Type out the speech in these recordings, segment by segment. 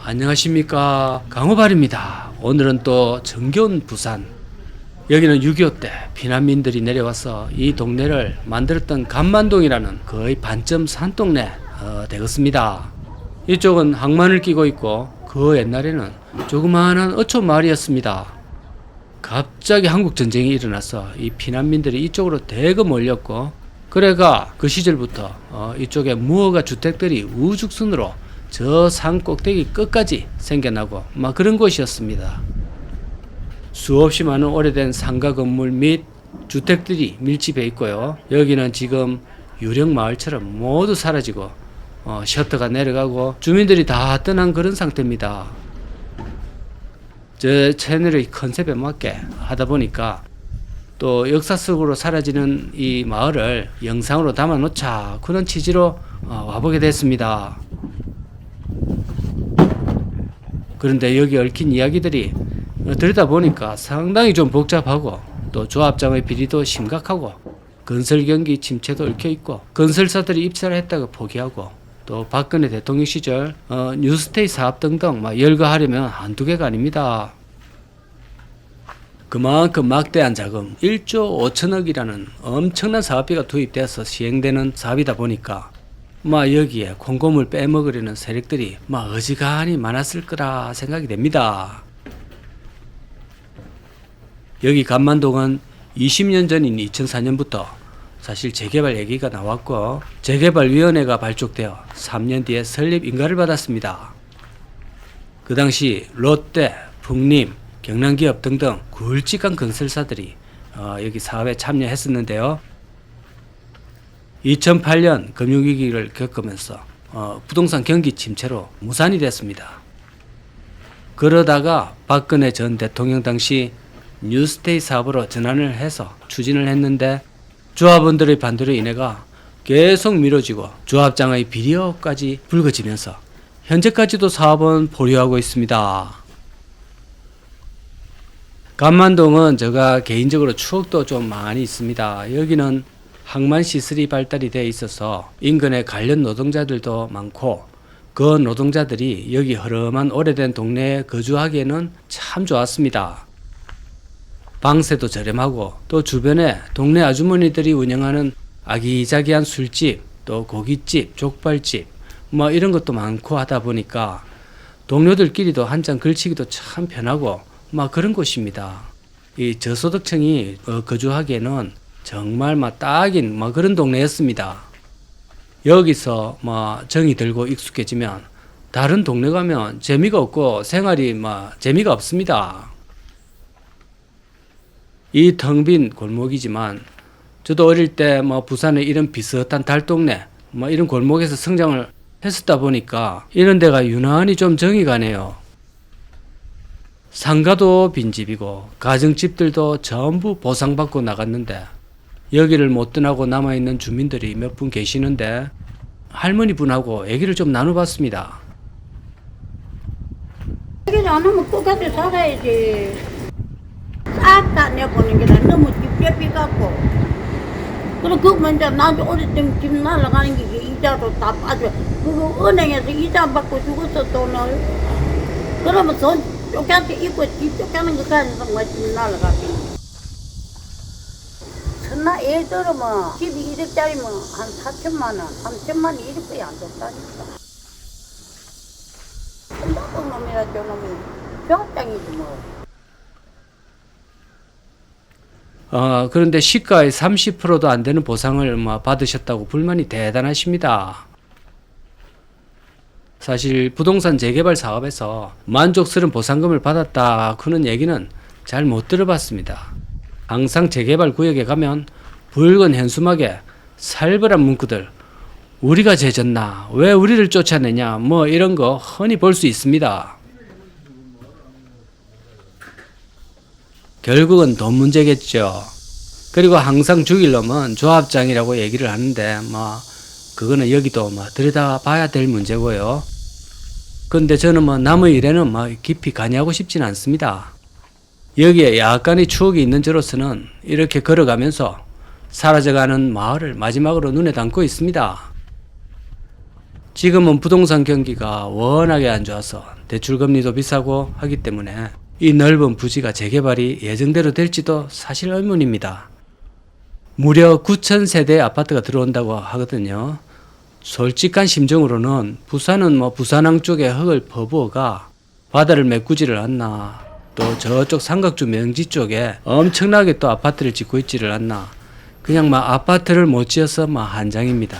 안녕하십니까, 강호발입니다. 오늘은 또 정겨운 부산, 여기는 6.25 때 피난민들이 내려와서 이 동네를 만들었던 감만동이라는 거의 반점 산동네 되겠습니다. 이쪽은 항만을 끼고 있고 그 옛날에는 조그마한 어촌 마을이었습니다. 갑자기 한국전쟁이 일어나서 이 피난민들이 이쪽으로 대거 몰렸고, 그래가 그 시절부터 이쪽에 무허가 주택들이 우죽순으로 저 산 꼭대기 끝까지 생겨나고 막 그런 곳이었습니다. 수없이 많은 오래된 상가 건물 및 주택들이 밀집해 있고요. 여기는 지금 유령 마을처럼 모두 사라지고 셔터가 내려가고 주민들이 다 떠난 그런 상태입니다. 저 채널의 컨셉에 맞게 하다 보니까 또 역사 속으로 사라지는 이 마을을 영상으로 담아 놓자 그런 취지로 와보게 됐습니다. 그런데 여기 얽힌 이야기들이 들여다보니까 상당히 좀 복잡하고, 또 조합장의 비리도 심각하고, 건설 경기 침체도 얽혀있고, 건설사들이 입찰을 했다가 포기하고, 또 박근혜 대통령 시절 뉴스테이 사업 등등 열거하려면 한두 개가 아닙니다. 그만큼 막대한 자금 1조 5천억이라는 엄청난 사업비가 투입돼서 시행되는 사업이다 보니까 여기에 콩고물 빼먹으려는 세력들이 어지간히 많았을 거라 생각이 됩니다. 여기 감만동은 20년 전인 2004년부터 사실 재개발 얘기가 나왔고, 재개발위원회가 발족되어 3년 뒤에 설립 인가를 받았습니다. 그 당시 롯데, 풍림, 경남기업 등등 굵직한 건설사들이 여기 사업에 참여했었는데요. 2008년 금융위기를 겪으면서 부동산 경기 침체로 무산이 됐습니다. 그러다가 박근혜 전 대통령 당시 뉴스테이 사업으로 전환을 해서 추진을 했는데, 조합원들의 반대로 인해가 계속 미뤄지고 조합장의 비리까지 불거지면서 현재까지도 사업은 보류하고 있습니다. 감만동은 제가 개인적으로 추억도 좀 많이 있습니다. 여기는 항만 시설이 발달이 되어 있어서 인근에 관련 노동자들도 많고, 그 노동자들이 여기 허름한 오래된 동네에 거주하기에는 참 좋았습니다. 방세도 저렴하고, 또 주변에 동네 아주머니들이 운영하는 아기자기한 술집, 또 고깃집, 족발집 이런 것도 많고 하다 보니까 동료들끼리도 한잔 걸치기도 참 편하고 그런 곳입니다. 이 저소득층이 거주하기에는 정말 딱인 그런 동네였습니다. 여기서 정이 들고 익숙해지면 다른 동네 가면 재미가 없고 생활이 재미가 없습니다. 이 텅 빈 골목이지만 저도 어릴 때 부산에 이런 비슷한 달동네 이런 골목에서 성장을 했었다 보니까 이런 데가 유난히 좀 정이 가네요. 상가도 빈집이고 가정집들도 전부 보상받고 나갔는데, 여기를 못 떠나고 남아있는 주민들이 몇 분 계시는데 할머니 분하고 얘기를 좀 나눠봤습니다. 얘기를 안 하면 끝까지 살아야지. 싹 다 내보는 게 너무 찝찝해 갖고. 그럼 그거 이제 나도 어릴 때 집 날아가는 게 이자도 다 빠져. 그거 은행에서 이자 받고 죽었어 돈을. 그러면 돈 쪼개서 입고 집 쪼개는 거 가지고 집 날아가지. 나 예를 들면 집이 1억짜리면 한 4천만 원, 3천만 원 이렇게 안 줬다니까. 나쁜 놈이라 저놈이 병장이지 뭐. 그런데 시가의 30%도 안 되는 보상을 받으셨다고 불만이 대단하십니다. 사실 부동산 재개발 사업에서 만족스러운 보상금을 받았다 그런 얘기는 잘 못 들어봤습니다. 항상 재개발 구역에 가면 붉은 현수막에 살벌한 문구들, 우리가 죄졌나, 왜 우리를 쫓아내냐 이런 거 흔히 볼 수 있습니다. 결국은 돈 문제겠죠. 그리고 항상 죽일 놈은 조합장이라고 얘기를 하는데 그거는 여기도 들여다봐야 될 문제고요. 근데 저는 남의 일에는 깊이 관여하고 싶지는 않습니다. 여기에 약간의 추억이 있는 저로서는 이렇게 걸어가면서 사라져가는 마을을 마지막으로 눈에 담고 있습니다. 지금은 부동산 경기가 워낙에 안 좋아서 대출금리도 비싸고 하기 때문에 이 넓은 부지가 재개발이 예정대로 될지도 사실 의문입니다. 무려 9,000세대의 아파트가 들어온다고 하거든요. 솔직한 심정으로는 부산은 부산항 쪽에 흙을 퍼부어가 바다를 메꾸지를 않나, 또 저쪽 삼각주 명지 쪽에 엄청나게 또 아파트를 짓고 있지를 않나, 그냥 아파트를 못 지어서 한장입니다.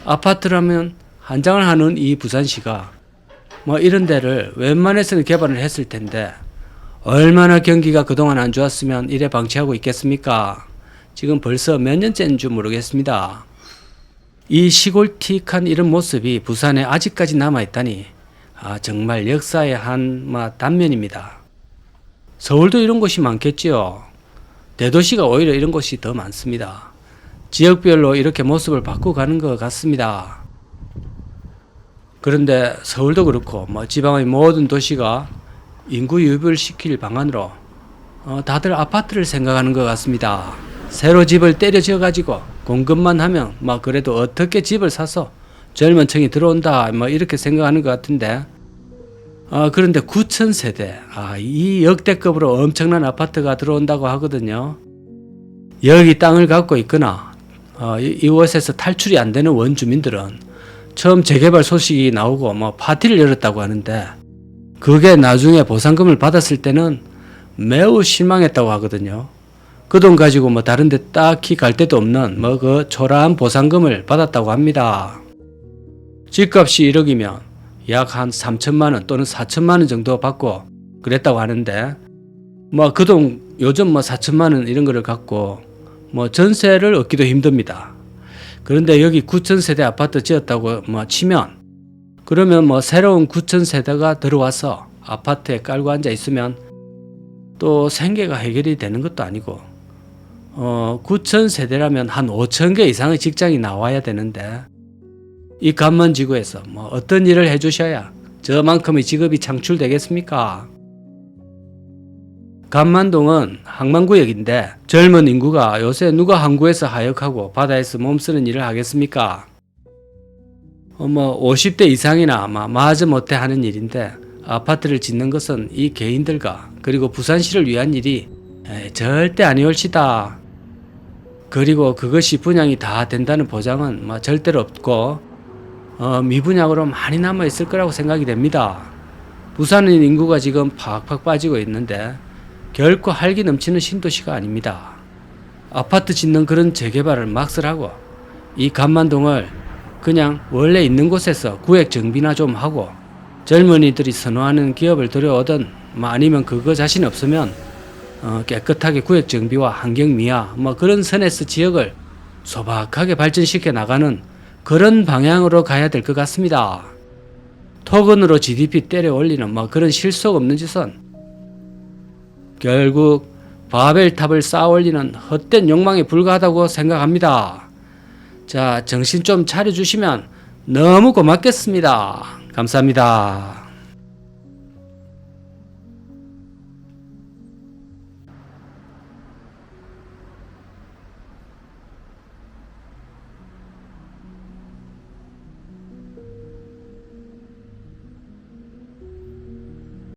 아파트라면 한장을 하는 이 부산시가 이런 데를 웬만해서는 개발을 했을 텐데 얼마나 경기가 그동안 안 좋았으면 이래 방치하고 있겠습니까? 지금 벌써 몇 년째인 줄 모르겠습니다. 이 시골틱한 이런 모습이 부산에 아직까지 남아있다니 정말 역사의 한 단면입니다. 서울도 이런 곳이 많겠지요. 대도시가 오히려 이런 곳이 더 많습니다. 지역별로 이렇게 모습을 바꿔가는 것 같습니다. 그런데 서울도 그렇고 지방의 모든 도시가 인구 유입을 시킬 방안으로 다들 아파트를 생각하는 것 같습니다. 새로 집을 때려 지어가지고 공급만 하면 그래도 어떻게 집을 사서 젊은 층이 들어온다 이렇게 생각하는 것 같은데, 그런데 9,000세대 이 역대급으로 엄청난 아파트가 들어온다고 하거든요. 여기 땅을 갖고 있거나 이곳에서 탈출이 안 되는 원주민들은 처음 재개발 소식이 나오고 파티를 열었다고 하는데, 그게 나중에 보상금을 받았을 때는 매우 실망했다고 하거든요. 그 돈 가지고 다른 데 딱히 갈 데도 없는 그 초라한 보상금을 받았다고 합니다. 집값이 1억이면 약 한 3천만 원 또는 4천만 원 정도 받고 그랬다고 하는데, 그 돈 요즘 4천만 원 이런 거를 갖고 전세를 얻기도 힘듭니다. 그런데 여기 9,000세대 아파트 지었다고 치면, 그러면 새로운 9,000세대가 들어와서 아파트에 깔고 앉아 있으면 또 생계가 해결이 되는 것도 아니고, 9,000세대라면 한 5,000개 이상의 직장이 나와야 되는데, 이 간만지구에서 어떤 일을 해주셔야 저만큼의 직업이 창출되겠습니까? 간만동은 항만구역인데 젊은 인구가 요새 누가 항구에서 하역하고 바다에서 몸쓰는 일을 하겠습니까? 50대 이상이나 마저 못해 하는 일인데, 아파트를 짓는 것은 이 개인들과 그리고 부산시를 위한 일이 절대 아니올시다. 그리고 그것이 분양이 다 된다는 보장은 절대로 없고 미분양으로 많이 남아있을 거라고 생각이 됩니다. 부산의 인구가 지금 팍팍 빠지고 있는데 결코 활기 넘치는 신도시가 아닙니다. 아파트 짓는 그런 재개발을 막설하고 이 간만동을 그냥 원래 있는 곳에서 구획 정비나 좀 하고 젊은이들이 선호하는 기업을 들여오든 아니면 그거 자신 없으면 깨끗하게 구획 정비와 환경 미화 그런 선에서 지역을 소박하게 발전시켜 나가는 그런 방향으로 가야 될 것 같습니다. 토건으로 GDP 때려 올리는 그런 실속 없는 짓은 결국 바벨탑을 쌓아 올리는 헛된 욕망에 불과하다고 생각합니다. 자, 정신 좀 차려주시면 너무 고맙겠습니다. 감사합니다.